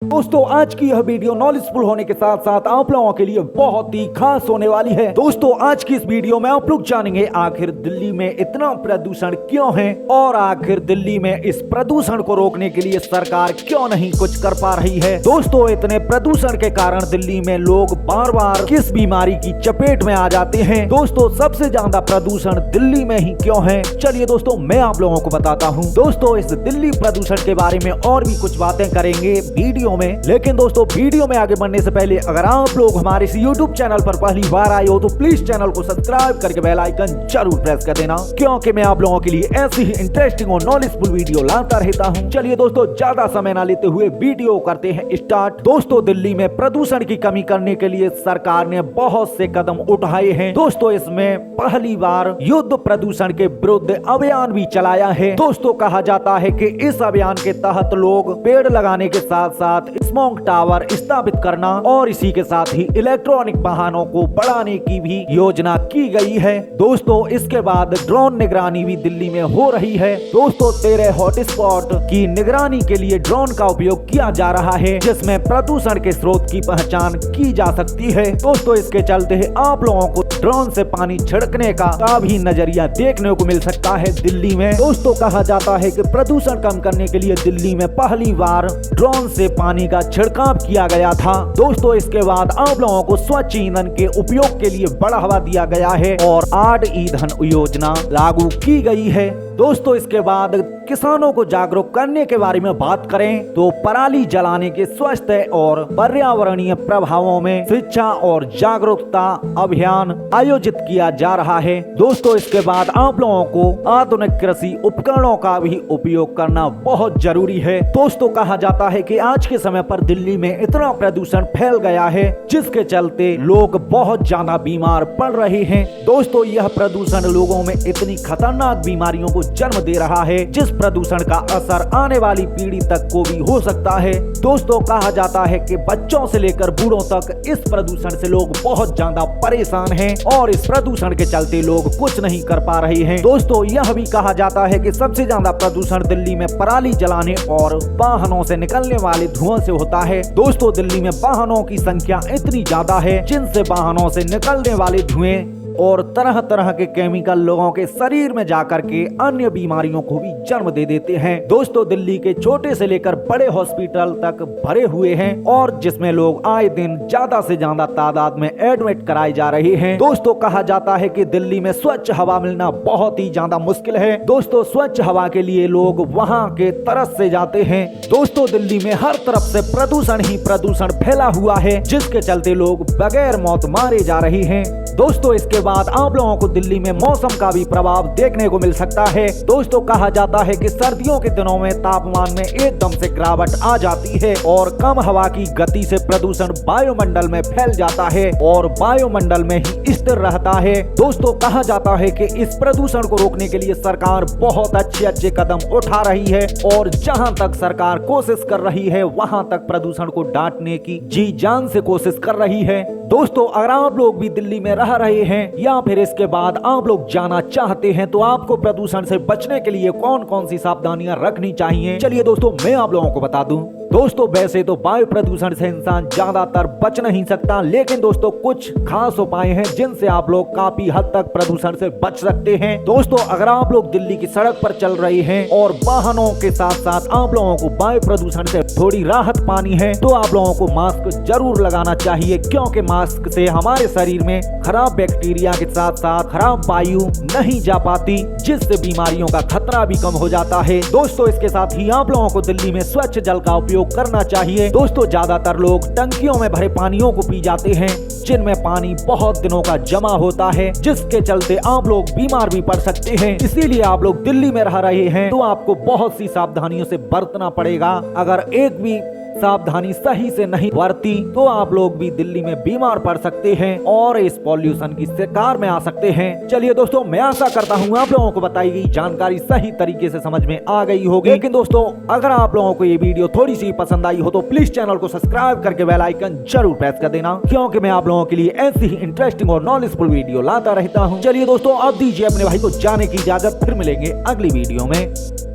दोस्तों आज की यह वीडियो नॉलेजफुल होने के साथ साथ आप लोगों के लिए बहुत ही खास होने वाली है। दोस्तों आज की इस वीडियो में आप लोग जानेंगे आखिर दिल्ली में इतना प्रदूषण क्यों है और आखिर दिल्ली में इस प्रदूषण को रोकने के लिए सरकार क्यों नहीं कुछ कर पा रही है। दोस्तों इतने प्रदूषण के कारण दिल्ली में लोग बार बार किस बीमारी की चपेट में आ जाते हैं। दोस्तों सबसे ज्यादा प्रदूषण दिल्ली में ही क्यों है, चलिए दोस्तों मैं आप लोगों को बताता हूँ। दोस्तों इस दिल्ली प्रदूषण के बारे में और भी कुछ बातें करेंगे वीडियो में, लेकिन दोस्तों वीडियो में आगे बढ़ने से पहले अगर आप लोग हमारे इस YouTube चैनल पर पहली बार आए हो तो प्लीज चैनल को सब्सक्राइब करके बेल आइकन जरूर प्रेस कर देना, क्योंकि मैं आप लोगों के लिए ऐसी ही इंटरेस्टिंग और नॉलेजफुल वीडियो लाता रहता हूं। चलिए दोस्तों ज्यादा समय ना लेते हुए वीडियो करते हैं स्टार्ट। दोस्तों दिल्ली में प्रदूषण की कमी करने के लिए सरकार ने बहुत से कदम उठाए हैं। दोस्तों इसमें पहली बार युद्ध प्रदूषण के विरुद्ध अभियान भी चलाया है। दोस्तों कहा जाता है कि इस अभियान के तहत लोग पेड़ लगाने के साथ साथ स्मॉग टावर स्थापित करना और इसी के साथ ही इलेक्ट्रॉनिक वाहनों को बढ़ाने की भी योजना की गई है। दोस्तों इसके बाद ड्रोन निगरानी भी दिल्ली में हो रही है। दोस्तों 13 हॉटस्पॉट की निगरानी के लिए ड्रोन का उपयोग किया जा रहा है, जिसमें प्रदूषण के स्रोत की पहचान की जा सकती है। दोस्तों इसके चलते आप लोगों को ड्रोन से पानी छिड़कने का भी नजरिया देखने को मिल सकता है दिल्ली में। दोस्तों कहा जाता है कि प्रदूषण कम करने के लिए दिल्ली में पहली बार ड्रोन से पानी का छिड़काव किया गया था। दोस्तों इसके बाद आप लोगों को स्वच्छ ईंधन के उपयोग के लिए बढ़ावा दिया गया है और 8 ईंधन योजना लागू की गई है। दोस्तों इसके बाद किसानों को जागरूक करने के बारे में बात करें तो पराली जलाने के स्वास्थ्य और पर्यावरणीय प्रभावों में शिक्षा और जागरूकता अभियान आयोजित किया जा रहा है। दोस्तों इसके बाद आप लोगों को आधुनिक कृषि उपकरणों का भी उपयोग करना बहुत जरूरी है। दोस्तों कहा जाता है कि आज के समय पर दिल्ली में इतना प्रदूषण फैल गया है जिसके चलते लोग बहुत ज्यादा बीमार पड़ रहे हैं। दोस्तों यह प्रदूषण लोगों में इतनी खतरनाक बीमारियों को जन्म दे रहा है जिस प्रदूषण का असर आने वाली पीढ़ी तक को भी हो सकता है। दोस्तों कहा जाता है कि बच्चों से लेकर बूढ़ों तक इस प्रदूषण से लोग बहुत ज्यादा परेशान हैं और इस प्रदूषण के चलते लोग कुछ नहीं कर पा रहे हैं। दोस्तों यह भी कहा जाता है कि सबसे ज्यादा प्रदूषण दिल्ली में पराली जलाने और वाहनों से निकलने वाले धुआं से होता है। दोस्तों दिल्ली में वाहनों की संख्या इतनी ज्यादा है जिनसे वाहनों से निकलने वाले धुएं और तरह तरह के केमिकल लोगों के शरीर में जाकर के अन्य बीमारियों को भी जन्म दे देते हैं। दोस्तों दिल्ली के छोटे से लेकर बड़े हॉस्पिटल तक भरे हुए हैं और जिसमें लोग आए दिन ज्यादा से ज्यादा तादाद में एडमिट कराए जा रहे हैं। दोस्तों कहा जाता है कि दिल्ली में स्वच्छ हवा मिलना बहुत ही ज्यादा मुश्किल है। दोस्तों स्वच्छ हवा के लिए लोग वहाँ के तरस से जाते हैं। दोस्तों दिल्ली में हर तरफ से प्रदूषण ही प्रदूषण फैला हुआ है जिसके चलते लोग बगैर मौत मारे जा रहे हैं। दोस्तों इसके बाद आप लोगों को दिल्ली में मौसम का भी प्रभाव देखने को मिल सकता है। दोस्तों कहा जाता है कि सर्दियों के दिनों में तापमान में एकदम से गिरावट आ जाती है और कम हवा की गति से प्रदूषण वायुमंडल में फैल जाता है और वायुमंडल में ही स्थिर रहता है। दोस्तों कहा जाता है कि इस प्रदूषण को रोकने के लिए सरकार बहुत अच्छे कदम उठा रही है और जहां तक सरकार कोशिश कर रही है वहां तक प्रदूषण को डांटने की जी जान से कोशिश कर रही है। दोस्तों अगर आप लोग भी दिल्ली में रह रहे हैं या फिर इसके बाद आप लोग जाना चाहते हैं तो आपको प्रदूषण से बचने के लिए कौन कौन सी सावधानियां रखनी चाहिए, चलिए दोस्तों मैं आप लोगों को बता दूं। दोस्तों वैसे तो वायु प्रदूषण से इंसान ज्यादातर बच नहीं सकता, लेकिन दोस्तों कुछ खास उपाय हैं जिनसे आप लोग काफी हद तक प्रदूषण से बच सकते हैं। दोस्तों अगर आप लोग दिल्ली की सड़क पर चल रहे हैं और वाहनों के साथ साथ आप लोगों को वायु प्रदूषण से थोड़ी राहत पानी है तो आप लोगों को मास्क जरूर लगाना चाहिए, क्योंकि मास्क से हमारे शरीर में खराब बैक्टीरिया के साथ साथ खराब वायु नहीं जा पाती, जिससे बीमारियों का खतरा भी कम हो जाता है। दोस्तों इसके साथ ही आप लोगों को दिल्ली में स्वच्छ जल का उपयोग करना चाहिए। दोस्तों ज्यादातर लोग टंकियों में भरे पानियों को पी जाते हैं जिनमें पानी बहुत दिनों का जमा होता है, जिसके चलते आप लोग बीमार भी पड़ सकते हैं। इसीलिए आप लोग दिल्ली में रह रहे हैं तो आपको बहुत सी सावधानियों से बरतना पड़ेगा। अगर एक भी सावधानी सही से नहीं बरती तो आप लोग भी दिल्ली में बीमार पड़ सकते हैं और इस पॉल्यूशन की शिकार में आ सकते हैं। चलिए दोस्तों मैं आशा करता हूँ आप लोगों को बताई गई जानकारी सही तरीके से समझ में आ गई होगी। लेकिन दोस्तों अगर आप लोगों को ये वीडियो थोड़ी सी पसंद आई हो तो प्लीज चैनल को सब्सक्राइब करके बेल आइकन जरूर प्रेस कर देना, क्योंकि मैं आप लोगों के लिए ऐसी ही इंटरेस्टिंग और नॉलेजफुल वीडियो लाता रहता हूँ। चलिए दोस्तों अब दीजिए अपने भाई को जाने की इजाजत, फिर मिलेंगे अगली वीडियो में।